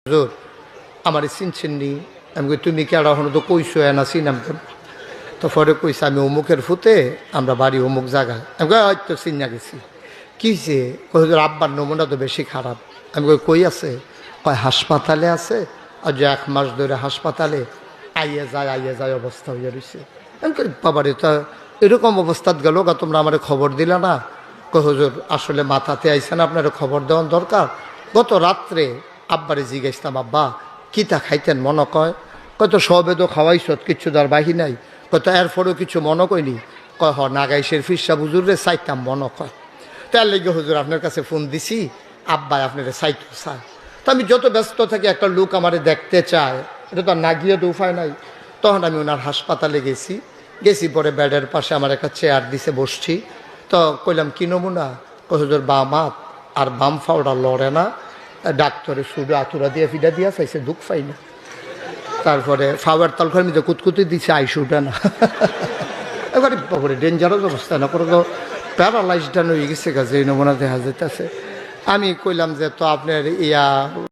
হুজুর আমার চিনছেননি? আমি কই তুমি কেডা? হলো তো কইছো না চিনাম কেন? তো পরে কইছে আমি অমুকের ফুতে, আমরা বাড়ি অমুক জায়গায়। আমি কই হয়তো চিনা গেছি। কী যে কই হুজুর আব্বার নমুনা তো বেশি খারাপ। আমি কই আছে? কয় হাসপাতালে আছে, আর যে 1 মাস ধরে হাসপাতালে আইয়ে যায় অবস্থা হয়ে রয়েছে। আমি কই বাবারে, তা এরকম অবস্থাত গেল গা, তোমরা আমার খবর দিলা না? কই হুজুর আসলে মাথাতে আইসেন, আপনার খবর দেওয়ার দরকার। গত রাত্রে আব্বারে জিজ্ঞাসতাম, আব্বা কিতা খাইতেন মনে কয়? কত সবে তো খাওয়াইছ, কিচ্ছু তার বাহি নাই। কত এরপরেও কিছু মনে কইনি? কয় হ নাগাইশের ফিরসা হুজুরে চাইতাম মনে কয়। তার লেগে হুজুর আপনার কাছে ফোন দিছি, আব্বাই আপনার চাইতো চায়। তো আমি যত ব্যস্ত থাকি, একটা লোক আমারে দেখতে চায়, এটা তো আর না গিয়ে তো উপায় নাই। তখন আমি ওনার হাসপাতালে গেছি পরে বেডের পাশে আমার একটা চেয়ার দিছে, বসছি। তো কইলাম কি নমুনা? কই হুজুর বাম হাত আর বাম ফাওড়া লড়ে না, ডাক্তারে শুধু আতুরা দিয়ে ফিডা দিয়া চাইছে, দুঃখ পাই না। তারপরে ফাওয়ার তালখার মধ্যে কুতকুতি দিছে, আইসুটা না। এবারে বাবরে ডেঞ্জারাস অবস্থা না করে, তো প্যারালাইজড হয়ে গেছে, কাজে এই নমুনা দেখা যেতেছে। আমি কইলাম যে তো আপনার ইয়া